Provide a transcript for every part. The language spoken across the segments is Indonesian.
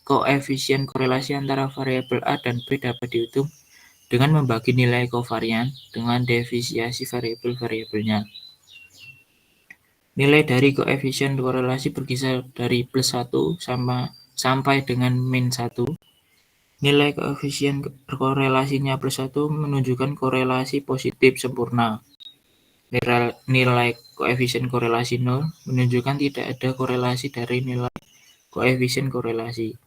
koefisien korelasi antara variabel A dan B dapat dihitung dengan membagi nilai kovarian dengan defisiasi variabel-variabelnya. Nilai dari koefisien korelasi berkisar dari +1 sampai dengan -1. Nilai koefisien korelasinya +1 menunjukkan korelasi positif sempurna. Nilai koefisien korelasi 0 menunjukkan tidak ada korelasi dari nilai koefisien korelasi.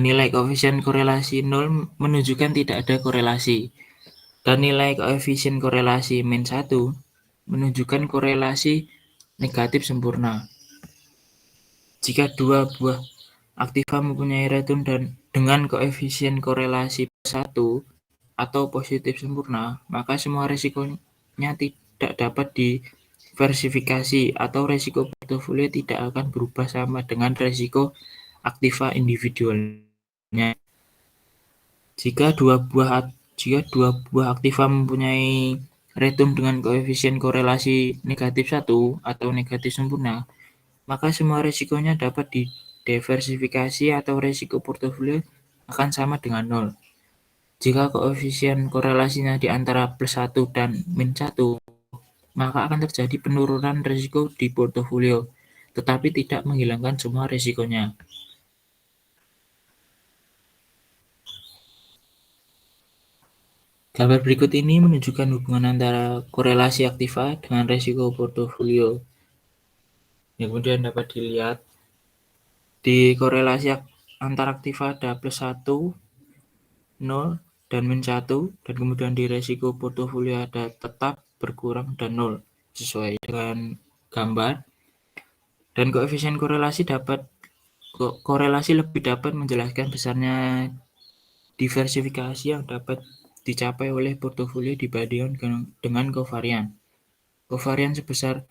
Nilai koefisien korelasi 0 menunjukkan tidak ada korelasi. Dan nilai koefisien korelasi -1 menunjukkan korelasi negatif sempurna. Jika dua buah aktiva mempunyai retun dengan koefisien korelasi +1 atau positif sempurna, maka semua resikonya tidak dapat diversifikasi atau resiko portofolio tidak akan berubah sama dengan resiko aktiva individualnya. Jika dua buah aktiva mempunyai retun dengan koefisien korelasi -1 atau negatif sempurna, maka semua resikonya dapat didiversifikasi atau resiko portofolio akan sama dengan 0. Jika koefisien korelasinya di antara +1 dan -1, maka akan terjadi penurunan resiko di portofolio, tetapi tidak menghilangkan semua resikonya. Gambar berikut ini menunjukkan hubungan antara korelasi aktiva dengan resiko portofolio. Yang kemudian dapat dilihat di korelasi antara aktiva ada +1, 0, dan -1, dan kemudian di resiko portofolio ada tetap, berkurang, dan 0, sesuai dengan gambar. Dan koefisien korelasi lebih dapat menjelaskan besarnya diversifikasi yang dapat dicapai oleh portofolio dibandingkan dengan kovarian. Kovarian sebesar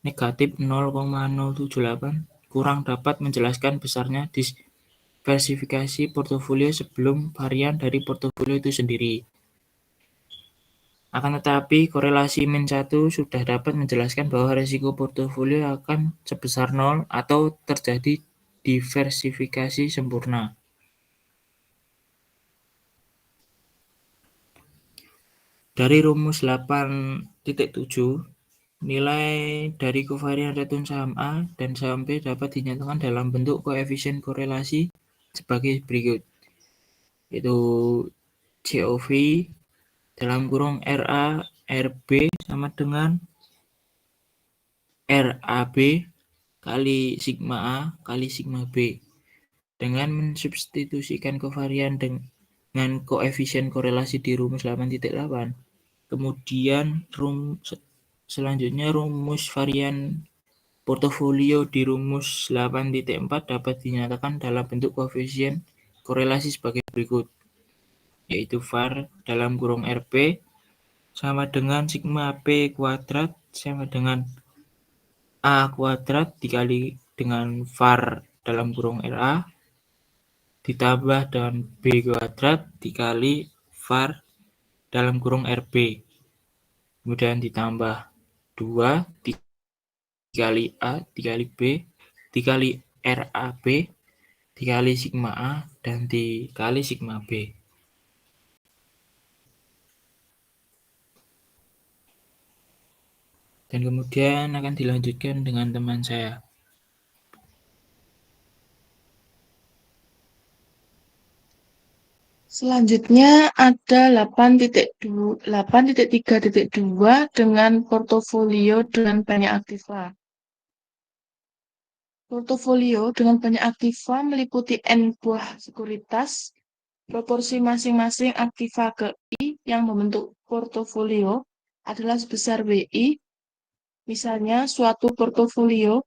negatif 0,078 kurang dapat menjelaskan besarnya diversifikasi portofolio sebelum varian dari portofolio itu sendiri. Akan tetapi, korelasi -1 sudah dapat menjelaskan bahwa risiko portofolio akan sebesar 0 atau terjadi diversifikasi sempurna. Dari rumus 8.7, nilai dari kovarian retun saham A dan saham B dapat dinyatakan dalam bentuk koefisien korelasi sebagai berikut, yaitu COV dalam kurung RA RB sama dengan RAB kali sigma A kali sigma B. Dengan mensubstitusikan kovarian dengan koefisien korelasi di rumus 8.8, kemudian selanjutnya rumus varian portofolio di rumus 8.4 dapat dinyatakan dalam bentuk koefisien korelasi sebagai berikut, yaitu var dalam kurung RP sama dengan sigma P kuadrat sama dengan A kuadrat dikali dengan var dalam kurung RA ditambah dengan B kuadrat dikali var dalam kurung RB. Kemudian ditambah 2 dikali A dikali B dikali RAB dikali sigma A dan dikali sigma B. Dan kemudian akan dilanjutkan dengan teman saya. Selanjutnya ada 8.3.2 dengan portofolio dengan banyak aktiva. Portofolio dengan banyak aktiva meliputi N buah sekuritas. Proporsi masing-masing aktiva ke I yang membentuk portofolio adalah sebesar WI. Misalnya, suatu portofolio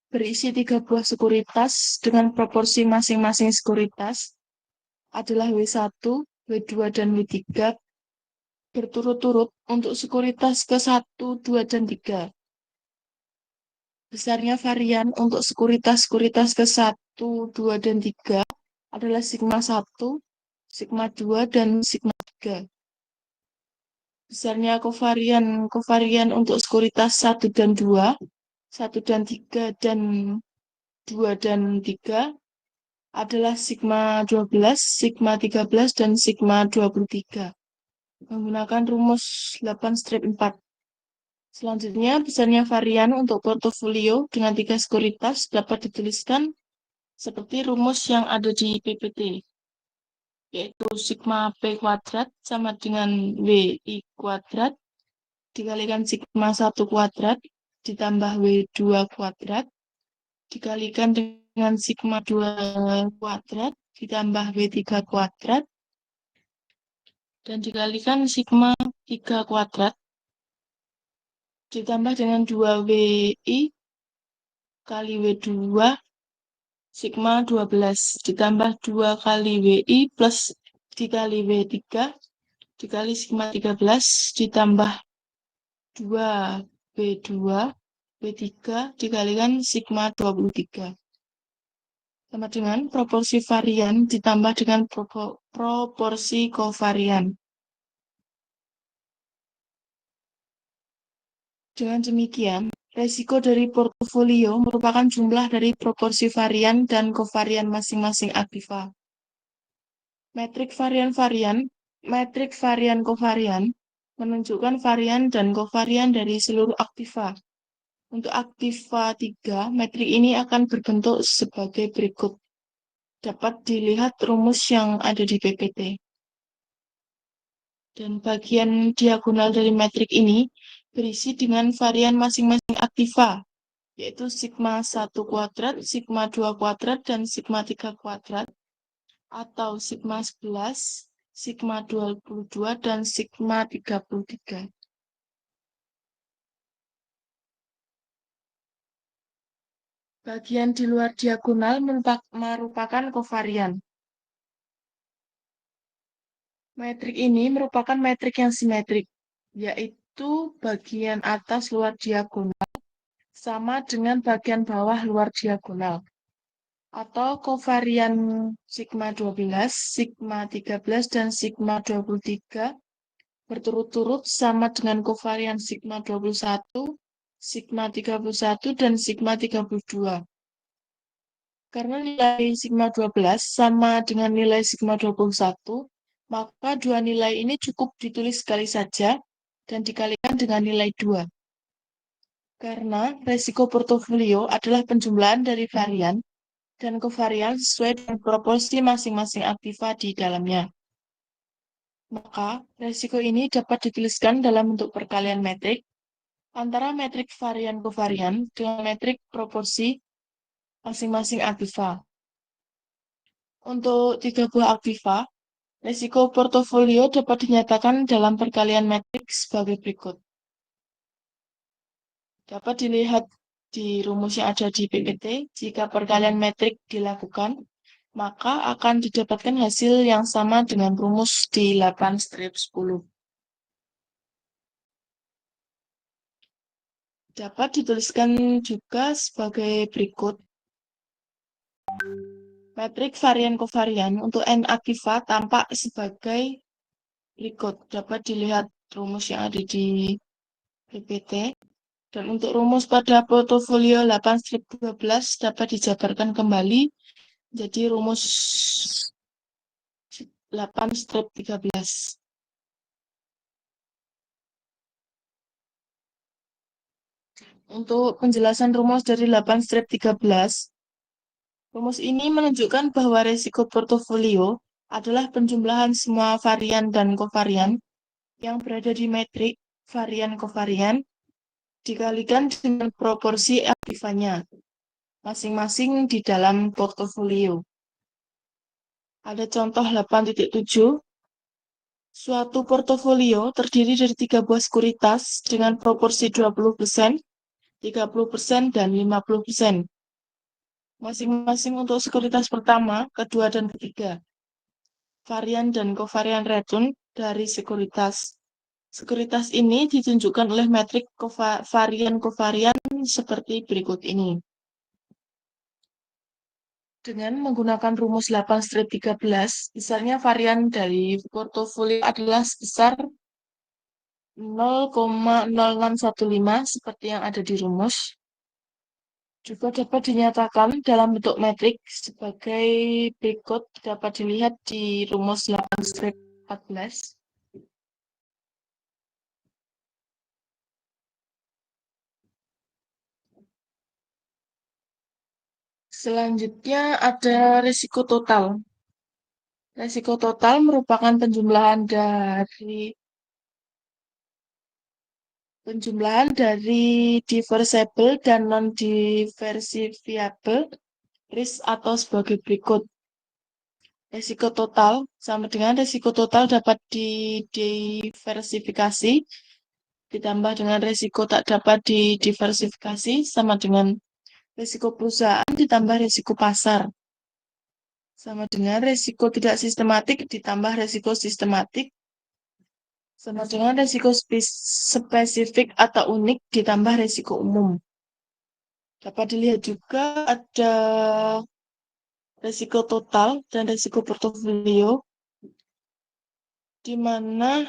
berisi 3 buah sekuritas dengan proporsi masing-masing sekuritas adalah W1, W2, dan W3 berturut-turut untuk sekuritas ke-1, 2, dan 3. Besarnya varian untuk sekuritas-sekuritas ke-1, 2, dan 3 adalah sigma 1, sigma 2, dan sigma 3. Besarnya kovarian untuk sekuritas 1 dan 2, 1 dan 3, dan 2 dan 3 adalah sigma 12, sigma 13, dan sigma 23. Menggunakan rumus 8 strip 4. Selanjutnya, besarnya varian untuk portofolio dengan 3 sekuritas dapat dituliskan seperti rumus yang ada di PPT, yaitu sigma P kuadrat sama dengan WI kuadrat dikalikan sigma 1 kuadrat ditambah W2 kuadrat dikalikan dengan sigma 2 kuadrat ditambah W3 kuadrat dan dikalikan sigma 3 kuadrat ditambah dengan 2WI kali W2 sigma 12 ditambah 2 kali WI plus dikali W3 dikali sigma 13 ditambah 2W2 W3 dikalikan sigma 23 sama dengan proporsi varian ditambah dengan proporsi kovarian. Dengan demikian, resiko dari portofolio merupakan jumlah dari proporsi varian dan kovarian masing-masing aktiva. Metrik varian kovarian menunjukkan varian dan kovarian dari seluruh aktiva. Untuk aktiva 3, metrik ini akan berbentuk sebagai berikut. Dapat dilihat rumus yang ada di PPT. Dan bagian diagonal dari metrik ini berisi dengan varian masing-masing aktiva, yaitu sigma 1 kuadrat, sigma 2 kuadrat, dan sigma 3 kuadrat, atau sigma 11, sigma 22, dan sigma 33. Bagian di luar diagonal merupakan kovarian. Metrik ini merupakan metrik yang simetrik, yaitu bagian atas luar diagonal sama dengan bagian bawah luar diagonal. Atau kovarian sigma 12, sigma 13, dan sigma 23 berturut-turut sama dengan kovarian sigma 21, sigma 31, dan sigma 32. Karena nilai sigma 12 sama dengan nilai sigma 21, maka dua nilai ini cukup ditulis sekali saja dan dikalikan dengan nilai 2. Karena resiko portofolio adalah penjumlahan dari varian dan kovarian sesuai dengan proporsi masing-masing aktiva di dalamnya. Maka, resiko ini dapat dituliskan dalam bentuk perkalian metrik antara metrik varian kovarian dengan metrik proporsi masing-masing aktiva. Untuk 3 buah aktiva, resiko portofolio dapat dinyatakan dalam perkalian metrik sebagai berikut. Dapat dilihat di rumus yang ada di PPT, jika perkalian metrik dilakukan, maka akan didapatkan hasil yang sama dengan rumus di 8 strip 10. Dapat dituliskan juga sebagai berikut. Metrik varian kovarian untuk N aktiva tampak sebagai berikut. Dapat dilihat rumus yang ada di PPT. Dan untuk rumus pada portofolio 8 strip 12 dapat dijabarkan kembali jadi rumus 8 strip 13. Untuk penjelasan rumus dari 8 strip 13, rumus ini menunjukkan bahwa resiko portofolio adalah penjumlahan semua varian dan kovarian yang berada di metrik varian kovarian dikalikan dengan proporsi aktivanya masing-masing di dalam portofolio. Ada contoh 8.7. Suatu portofolio terdiri dari 3 buah sekuritas dengan proporsi 20%, 30%, dan 50%. Masing-masing untuk sekuritas pertama, kedua, dan ketiga. Varian dan kovarian return dari sekuritas. Sekuritas ini ditunjukkan oleh metrik varian kovarian seperti berikut ini. Dengan menggunakan rumus 8 strip 13, besarnya varian dari portofolio adalah sebesar 0,0615 seperti yang ada di rumus. Juga dapat dinyatakan dalam bentuk metrik sebagai berikut, dapat dilihat di rumus 8-14. Selanjutnya ada risiko total. Risiko total merupakan penjumlahan dari diversible dan non-diversifiable risk atau sebagai berikut. Risiko total sama dengan risiko total dapat didiversifikasi ditambah dengan risiko tak dapat didiversifikasi sama dengan risiko perusahaan ditambah risiko pasar. Sama dengan risiko tidak sistematik ditambah risiko sistematik sama dengan risiko spesifik atau unik ditambah risiko umum. Dapat dilihat juga ada risiko total dan risiko portofolio, di mana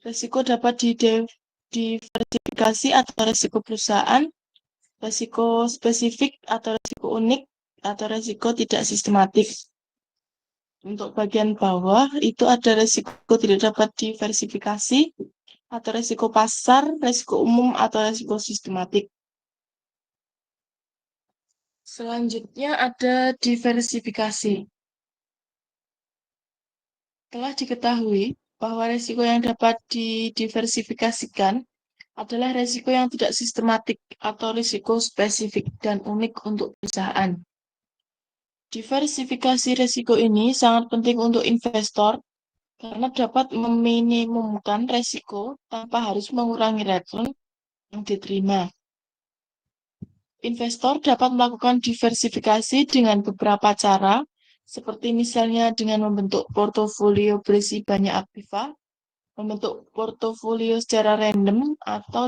risiko dapat diversifikasi atau risiko perusahaan, risiko spesifik atau risiko unik, atau risiko tidak sistematik. Untuk bagian bawah itu ada risiko tidak dapat diversifikasi, atau risiko pasar, risiko umum, atau risiko sistematik. Selanjutnya ada diversifikasi. Telah diketahui bahwa risiko yang dapat didiversifikasikan adalah risiko yang tidak sistematik atau risiko spesifik dan unik untuk perusahaan. Diversifikasi risiko ini sangat penting untuk investor karena dapat meminimumkan risiko tanpa harus mengurangi return yang diterima. Investor dapat melakukan diversifikasi dengan beberapa cara, seperti misalnya dengan membentuk portofolio berisi banyak aktiva, membentuk portofolio secara random, atau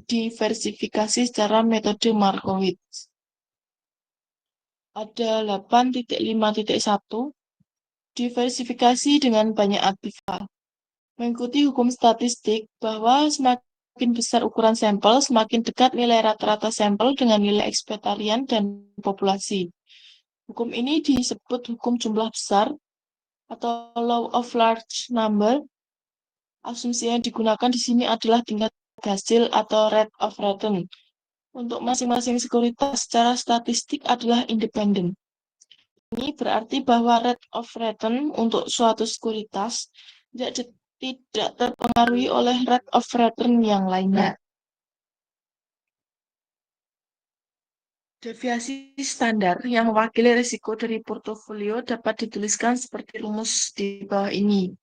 diversifikasi secara metode Markowitz. Ada 8.5.1 diversifikasi dengan banyak aktiva. Mengikuti hukum statistik bahwa semakin besar ukuran sampel, semakin dekat nilai rata-rata sampel dengan nilai ekspektarian dan populasi. Hukum ini disebut hukum jumlah besar atau law of large number. Asumsi yang digunakan di sini adalah tingkat hasil atau rate of return. Untuk masing-masing sekuritas secara statistik adalah independen. Ini berarti bahwa rate of return untuk suatu sekuritas tidak terpengaruhi oleh rate of return yang lainnya. Deviasi standar yang mewakili risiko dari portofolio dapat dituliskan seperti rumus di bawah ini.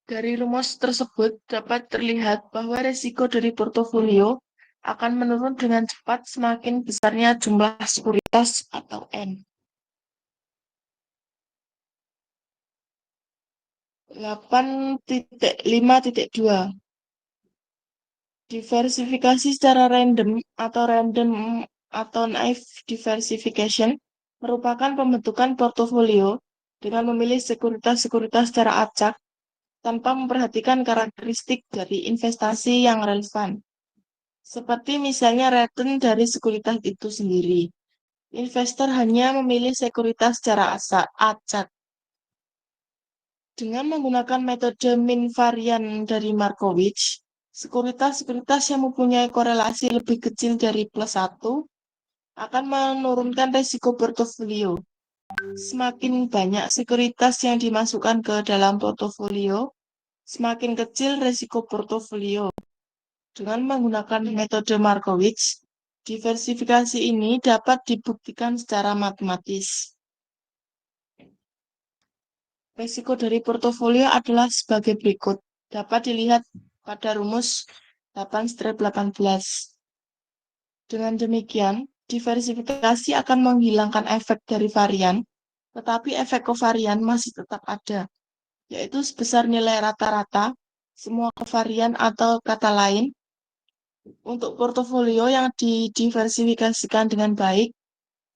Dari rumus tersebut dapat terlihat bahwa risiko dari portofolio akan menurun dengan cepat semakin besarnya jumlah sekuritas atau N. 8.5.2 Diversifikasi secara random atau naive diversification merupakan pembentukan portofolio dengan memilih sekuritas-sekuritas secara acak tanpa memperhatikan karakteristik dari investasi yang relevan. Seperti misalnya return dari sekuritas itu sendiri. Investor hanya memilih sekuritas secara acak. Dengan menggunakan metode min varian dari Markowitz, sekuritas-sekuritas yang mempunyai korelasi lebih kecil dari +1 akan menurunkan risiko portofolio. Semakin banyak sekuritas yang dimasukkan ke dalam portofolio, semakin kecil risiko portofolio. Dengan menggunakan metode Markowitz, diversifikasi ini dapat dibuktikan secara matematis. Risiko dari portofolio adalah sebagai berikut. Dapat dilihat pada rumus 8-18. Dengan demikian, diversifikasi akan menghilangkan efek dari varian, tetapi efek kovarian masih tetap ada, yaitu sebesar nilai rata-rata semua kovarian atau kata lain. Untuk portofolio yang didiversifikasikan dengan baik,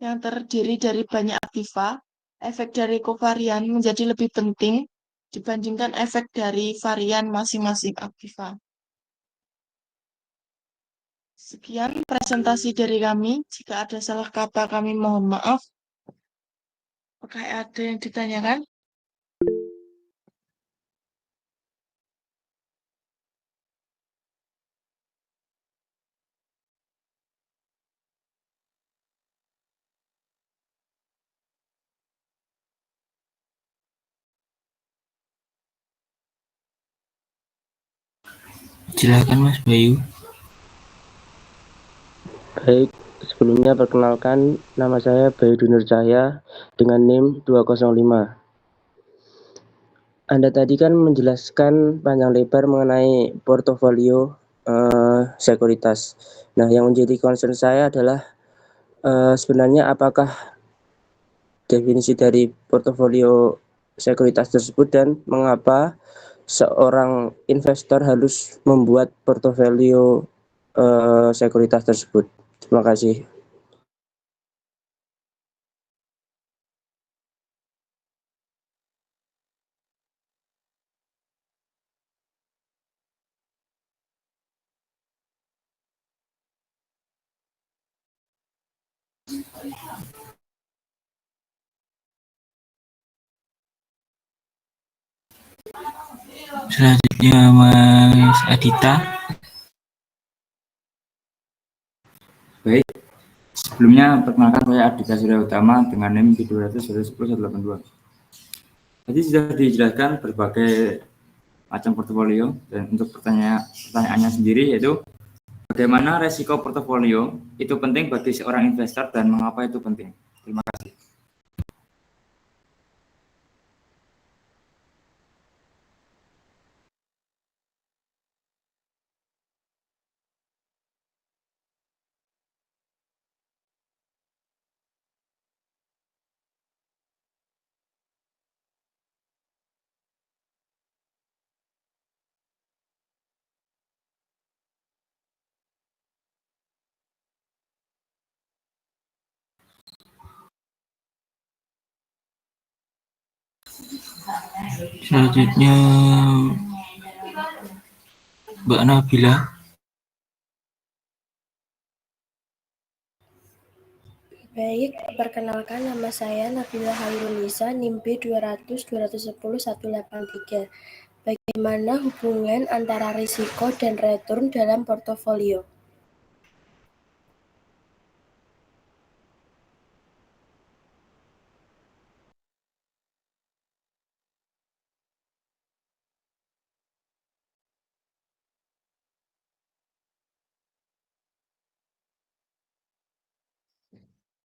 yang terdiri dari banyak aktiva, efek dari kovarian menjadi lebih penting dibandingkan efek dari varian masing-masing aktiva. Sekian presentasi dari kami. Jika ada salah kata, kami mohon maaf. Apakah ada yang ditanyakan? Silakan Mas Bayu. Baik, sebelumnya perkenalkan, nama saya Bayu Nur Cahya dengan NIM 205. Anda tadi kan menjelaskan panjang lebar mengenai portofolio sekuritas. Nah, yang menjadi concern saya adalah sebenarnya apakah definisi dari portofolio sekuritas tersebut dan mengapa seorang investor harus membuat portofolio sekuritas tersebut. Terima kasih. Selanjutnya Mas Adita. Baik, sebelumnya perkenalkan saya Adita Surya Utama dengan NIM 200-110-182. Tadi sudah dijelaskan berbagai macam portofolio dan untuk pertanyaannya sendiri yaitu bagaimana resiko portofolio itu penting bagi seorang investor dan mengapa itu penting. Terima kasih. Selanjutnya Mbak Nabila. Baik, perkenalkan nama saya Nabila Hairunisa, NIM B200-210-183. Bagaimana hubungan antara risiko dan return dalam portofolio?